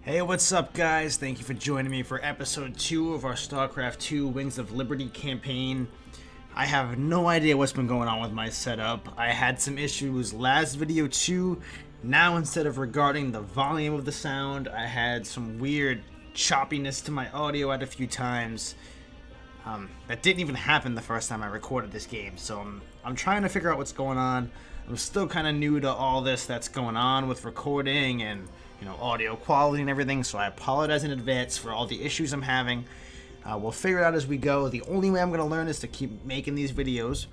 Hey, what's up, guys? Thank you for joining me for episode 2 of our Starcraft 2 Wings of Liberty campaign. I have no idea what's been going on with my setup. I had some issues last video too. Now, instead of regarding the volume of the sound, I had some weird choppiness to my audio at a few times. That didn't even happen the first time I recorded this game, so I'm trying to figure out what's going on. I'm still kind of new to all this that's going on with recording and audio quality and everything, so I apologize in advance for all the issues I'm having. We'll figure it out as we go. The only way I'm going to learn is to keep making these videos.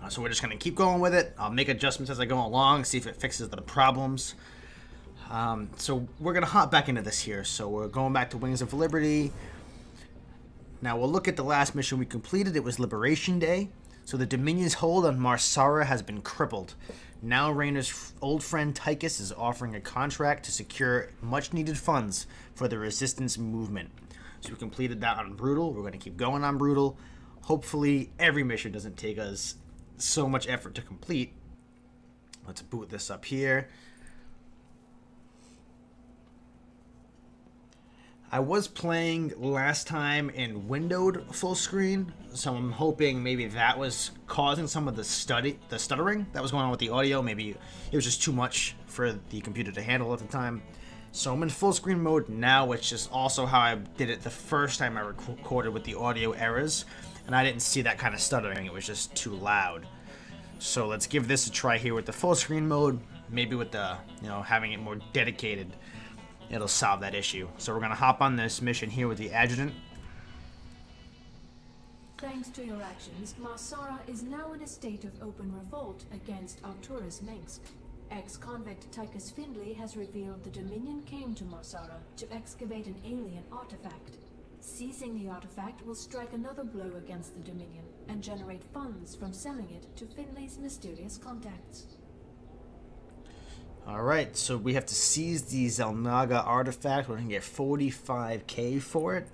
So we're just going to keep going with it. I'll make adjustments as I go along, see if it fixes the problems. So we're going to hop back into this here. So we're going back to Wings of Liberty. Now we'll look at the last mission we completed. It was Liberation Day. So the Dominion's hold on Marsara has been crippled. Now Raynor's old friend Tychus is offering a contract to secure much-needed funds for the resistance movement. So we completed that on Brutal. We're going to keep going on Brutal. Hopefully every mission doesn't take us so much effort to complete. Let's boot this up here. I was playing last time in windowed full screen, so I'm hoping maybe that was causing some of the stuttering that was going on with the audio. Maybe it was just too much for the computer to handle at the time. So I'm in full screen mode now, which is also how I did it the first time I recorded with the audio errors, and I didn't see that kind of stuttering. It was just too loud. So let's give this a try here with the full screen mode. Maybe with the having it more dedicated, it'll solve that issue. So we're going to hop on this mission here with the adjutant. Thanks to your actions, Marsara is now in a state of open revolt against Arcturus Minsk. Ex-convict Tychus Findlay has revealed the Dominion came to Marsara to excavate an alien artifact. Seizing the artifact will strike another blow against the Dominion and generate funds from selling it to Findlay's mysterious contacts. Alright, so we have to seize the Zelnaga artifact. We're going to get 45k for it.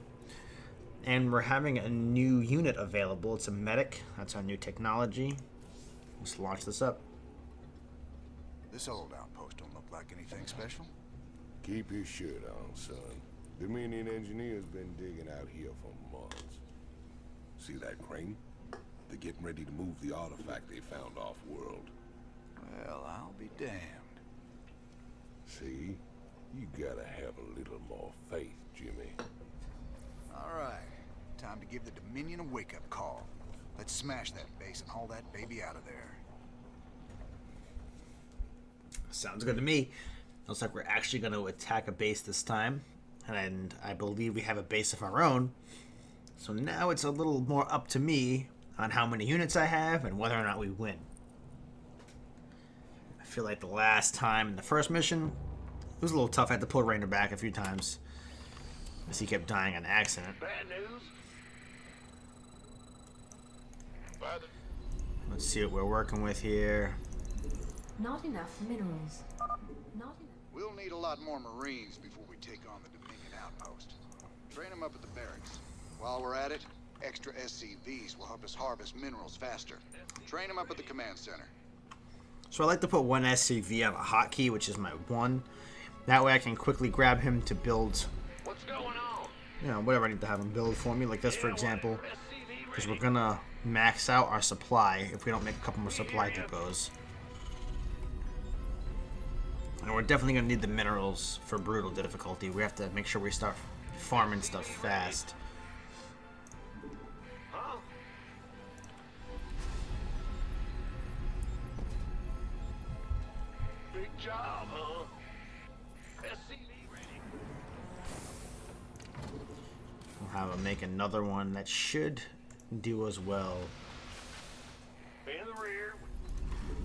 And we're having a new unit available. It's a medic. That's our new technology. Let's launch this up. This old outpost don't look like anything special. Keep your shirt on, son. Dominion engineers been digging out here for months. See that crane? They're getting ready to move the artifact they found off-world. Well, I'll be damned. See? You gotta have a little more faith, Jimmy. All right. Time to give the Dominion a wake-up call. Let's smash that base and haul that baby out of there. Sounds good to me. Looks like we're actually going to attack a base this time. And I believe we have a base of our own. So now it's a little more up to me on how many units I have and whether or not we win. I feel like the last time in the first mission, it was a little tough. I had to pull Raynor back a few times as he kept dying on accident. Bad news. Let's see what we're working with here. Not enough minerals. Not enough. We'll need a lot more Marines before we take on the Dominion outpost. Train them up at the barracks. While we're at it, extra SCVs will help us harvest minerals faster. Train them up at the command center. So I like to put one SCV on a hotkey, which is my 1. That way I can quickly grab him to build, What's going on? whatever I need to have him build for me, like this for example. Because we're gonna max out our supply if we don't make a couple more supply depots. And we're definitely gonna need the minerals for brutal difficulty. We have to make sure we start farming stuff fast. Huh? Big job, huh? SCV ready. We'll have him make another one that should do as well. In the rear.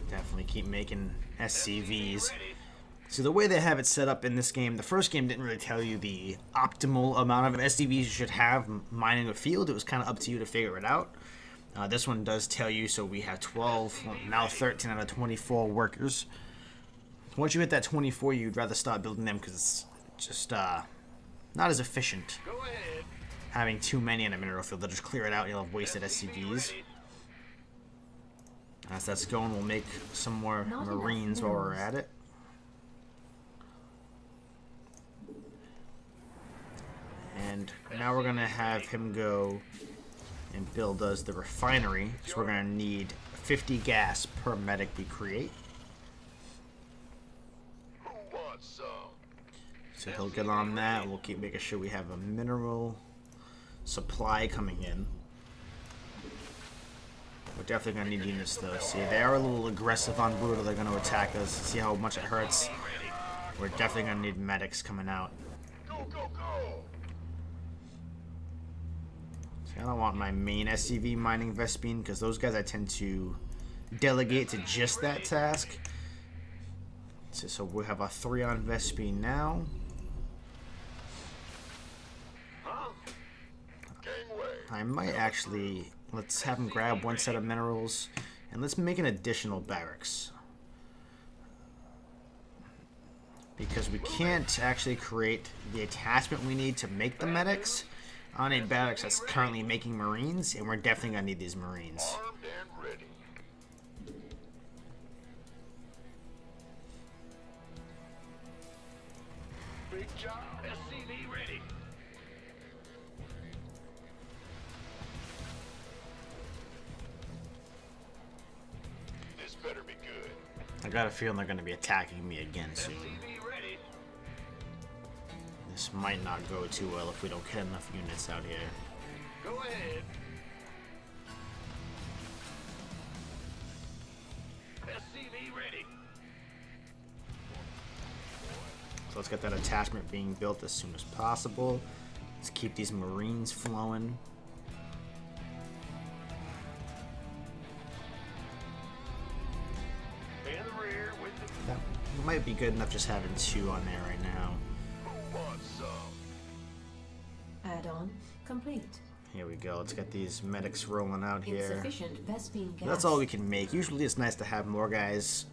Definitely keep making SCVs. Ready. So the way they have it set up in this game, the first game didn't really tell you the optimal amount of SCVs you should have mining a field. It was kind of up to you to figure it out. This one does tell you, so we have 12, now 13 out of 24 workers. Once you hit that 24, you'd rather start building them because it's just not as efficient. Go ahead. Having too many in a mineral field, they'll just clear it out and you'll have wasted SCVs. As that's going, we'll make some more Marines while we're at it. And now we're gonna have him go and build us the refinery. So we're gonna need 50 gas per medic we create. Who wants some? So he'll get on that. We'll keep making sure we have a mineral supply coming in. We're definitely gonna need units though. See, they are a little aggressive on Brutal. They're gonna attack us. See how much it hurts. We're definitely gonna need medics coming out. Go, go, go! See, I don't want my main SCV mining Vespine because those guys I tend to delegate to just that task. So we have a 3 on Vespine now. Huh? Gangway. I might actually, let's have him grab 1 set of minerals and let's make an additional barracks. Because we can't actually create the attachment we need to make the medics on a barracks that's currently making Marines, and we're definitely gonna need these Marines. Armed and ready. Big job. SCV ready. This better be good. I got a feeling they're gonna be attacking me again soon. SCV ready. This might not go too well if we don't get enough units out here. Go ahead. SCV ready. So let's get that attachment being built as soon as possible. Let's keep these Marines flowing. In the rear with the... That might be good enough just having 2 on there right now. Who wants some? Add-on complete. Here we go. Let's get these medics rolling out here. Insufficient Vespine gas. That's all we can make. Usually it's nice to have more guys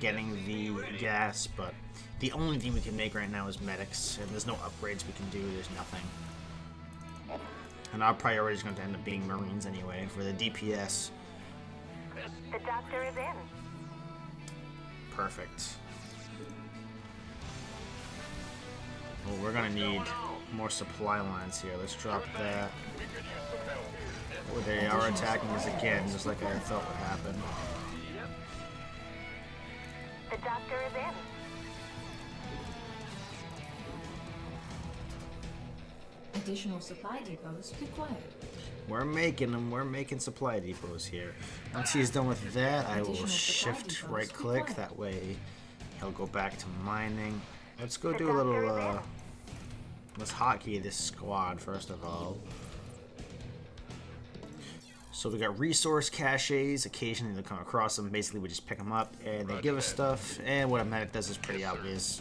getting the gas, but the only thing we can make right now is medics, and there's no upgrades we can do. There's nothing. And our priority is going to end up being Marines anyway for the DPS. The doctor is in. Perfect. Well, we're going to need more supply lines here. Let's drop that. We could use some help. Oh, they are attacking us again, just like I thought would happen. The doctor is in. Additional supply depots required. We're making them. We're making supply depots here. Once he's done with that, I will shift right click. That way he'll go back to mining. Let's go do a little, let's hotkey this squad first of all. So we got resource caches. Occasionally they come across them. Basically we just pick them up and they give us stuff. And what a medic does is pretty obvious.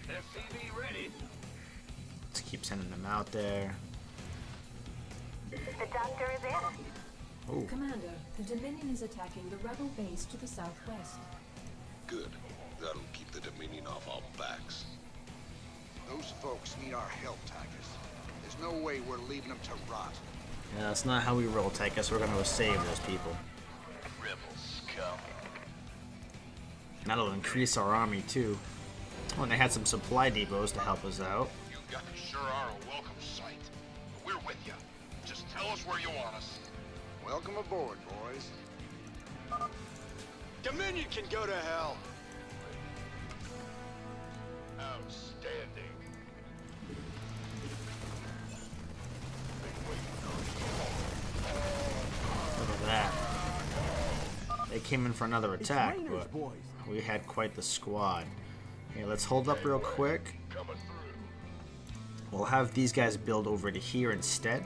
SCV ready. Let's keep sending them out there. The doctor is in. Ooh. Commander, the Dominion is attacking the rebel base to the southwest. Good. That'll keep the Dominion off our backs. Those folks need our help, Tigers. There's no way we're leaving them to rot. Yeah, that's not how we roll, Tychus. We're gonna go save those people. Rebel scum. That'll increase our army too. Oh, and they had some supply depots to help us out. You guys sure are a welcome sight. We're with you. Just tell us where you want us. Welcome aboard, boys. Dominion can go to hell. Outstanding. Look at that. They came in for another attack, but we had quite the squad. Okay, let's hold up real quick. Coming through. We'll have these guys build over to here instead.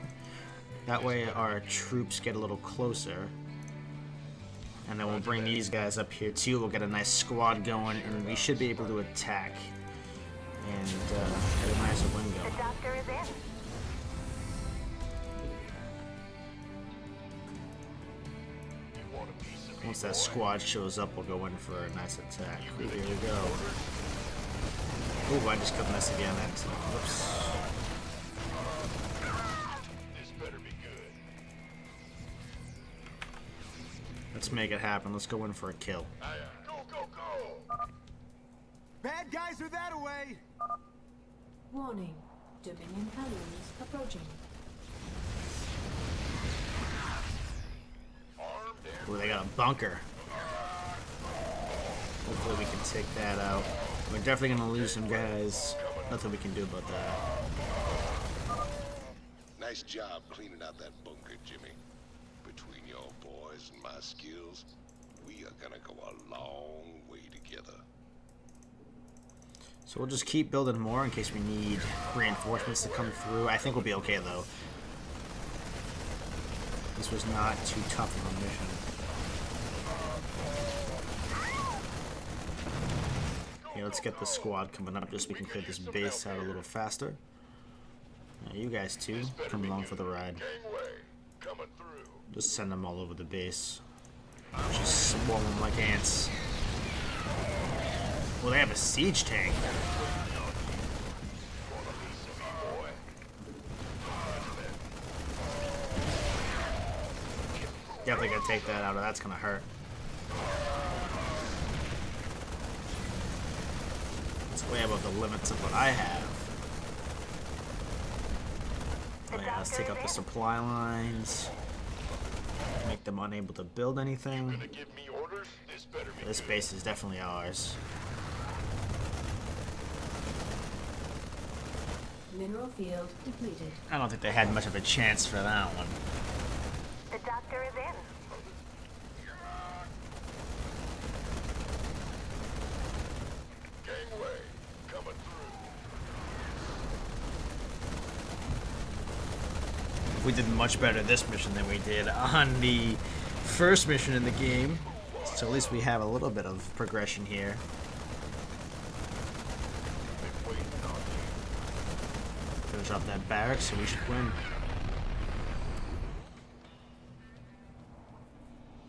That way our troops get a little closer. And then we'll bring these guys up here too. We'll get a nice squad going and we should be able to attack. And get a nice win The going. doctor is in. You want a piece of me, Once that boy? squad shows up, we'll go in for a nice attack. Here we go. Ooh, I just cut this again. Excellent. Whoops. This better be good. Let's make it happen. Let's go in for a kill. Go, go, go! Bad guys are that away! Warning. Dominion Paludes approaching. Ooh, they got a bunker. Hopefully we can take that out. We're definitely gonna lose some guys. Nothing we can do about that. Nice job cleaning out that bunker, Jimmy. Between your boys and my skills, we are gonna go a long way together. So we'll just keep building more in case we need reinforcements to come through. I think we'll be okay though. This was not too tough of a mission. Okay, let's get the squad coming up just so we can clear this base out a little faster. Now, you guys too, come along for the ride. Just send them all over the base. Just swarm them like ants. Well, they have a siege tank. Definitely gonna take that out, or that's gonna hurt. It's way above the limits of what I have. Oh yeah, let's take out the supply lines. Make them unable to build anything. This base is definitely ours. Mineral field depleted. I don't think they had much of a chance for that one. The doctor is in. Gangway, coming through. We did much better this mission than we did on the first mission in the game. So at least we have a little bit of progression here. Finish off that barracks, so we should win.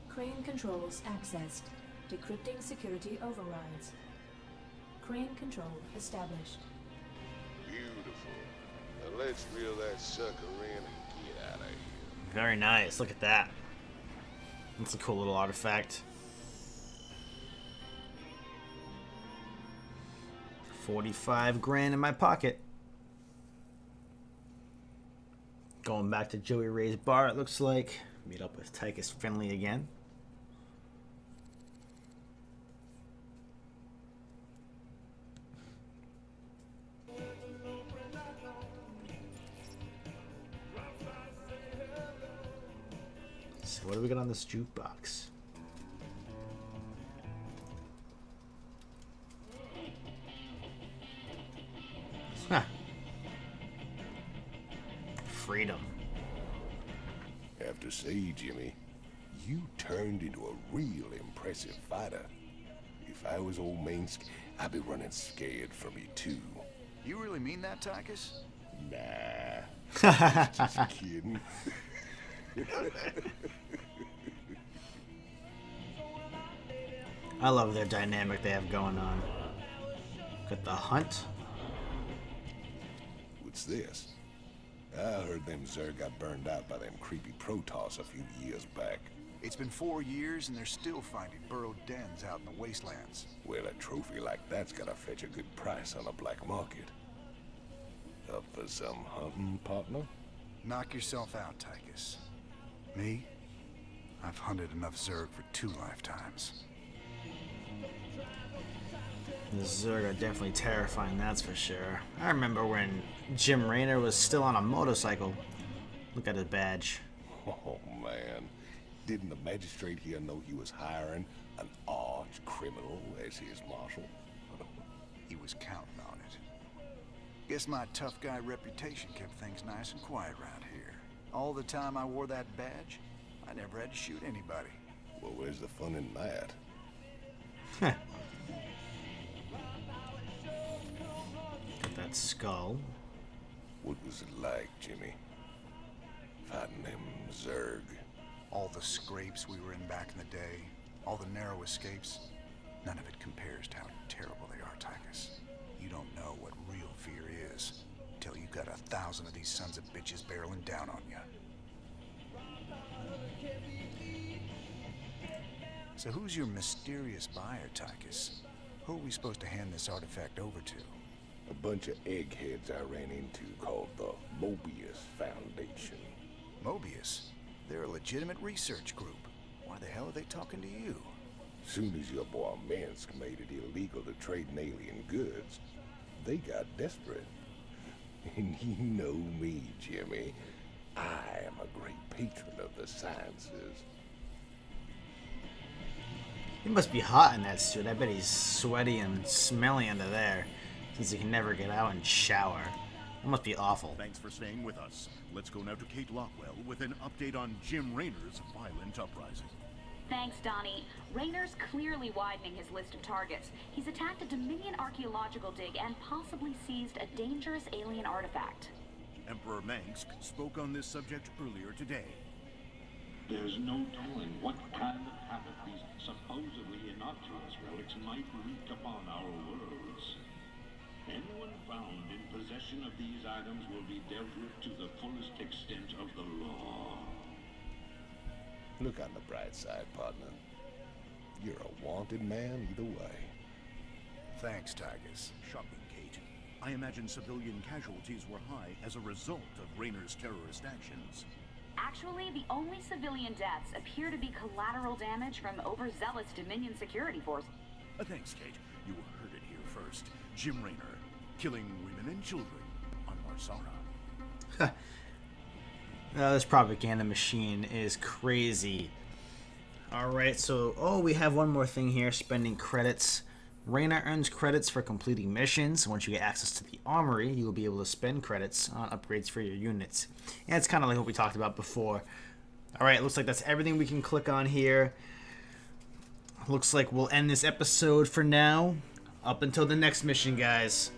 Crane controls accessed. Decrypting security overrides. Crane control established. Beautiful. Now let's reel that sucker in and get out of here. Very nice. Look at that. That's a cool little artifact. 45 grand in my pocket. Going back to Joey Ray's bar, it looks like. Meet up with Tychus Finley again. So what do we got on this jukebox? Huh. Freedom. Have to say, Jimmy, you turned into a real impressive fighter. If I was old Mainsk, I'd be running scared for me too. You really mean that, Tychus? Nah. Just kidding. I love their dynamic they have going on. Got the hunt. What's this? I heard them Zerg got burned out by them creepy Protoss a few years back. It's been 4 years and they're still finding burrowed dens out in the wastelands. Well, a trophy like that's gotta fetch a good price on the black market. Up for some hunting, partner? Knock yourself out, Tychus. Me? I've hunted enough Zerg for 2 lifetimes. The Zerg are definitely terrifying, that's for sure. I remember when Jim Raynor was still on a motorcycle. Look at his badge. Oh, man. Didn't the magistrate here know he was hiring an arch criminal as his marshal? He was counting on it. Guess my tough guy reputation kept things nice and quiet around here. All the time I wore that badge, I never had to shoot anybody. Well, where's the fun in that? Got that skull. What was it like, Jimmy? Fighting them Zerg. All the scrapes we were in back in the day, all the narrow escapes, none of it compares to how terrible they are, Tychus. You don't know what real fear is till you got 1,000 of these sons of bitches barreling down on you. So who's your mysterious buyer, Tychus? Who are we supposed to hand this artifact over to? A bunch of eggheads I ran into called the Mobius Foundation. Mobius? They're a legitimate research group. Why the hell are they talking to you? Soon as your boy Minsk made it illegal to trade in alien goods, they got desperate. And you know me, Jimmy. I am a great patron of the sciences. He must be hot in that suit. I bet he's sweaty and smelly under there, since he can never get out and shower. That must be awful. Thanks for staying with us. Let's go now to Kate Lockwell with an update on Jim Raynor's violent uprising. Thanks, Donnie. Raynor's clearly widening his list of targets. He's attacked a Dominion archaeological dig and possibly seized a dangerous alien artifact. Emperor Mengsk spoke on this subject earlier today. There's no telling what kind of havoc these supposedly innocuous relics might wreak upon our worlds. Anyone found in possession of these items will be dealt with to the fullest extent of the law. Look on the bright side, partner. You're a wanted man either way. Thanks, Tigers. Shocking, Kate. I imagine civilian casualties were high as a result of Raynor's terrorist actions. Actually, the only civilian deaths appear to be collateral damage from overzealous Dominion security force. Thanks, Kate. You heard it here first. Jim Raynor, killing women and children on Marsara. This propaganda machine is crazy. Alright, so, we have one more thing here, spending credits. Raynor earns credits for completing missions. Once you get access to the armory, you will be able to spend credits on upgrades for your units. And it's kind of like what we talked about before. Alright, looks like that's everything we can click on here. Looks like we'll end this episode for now. Up until the next mission, guys.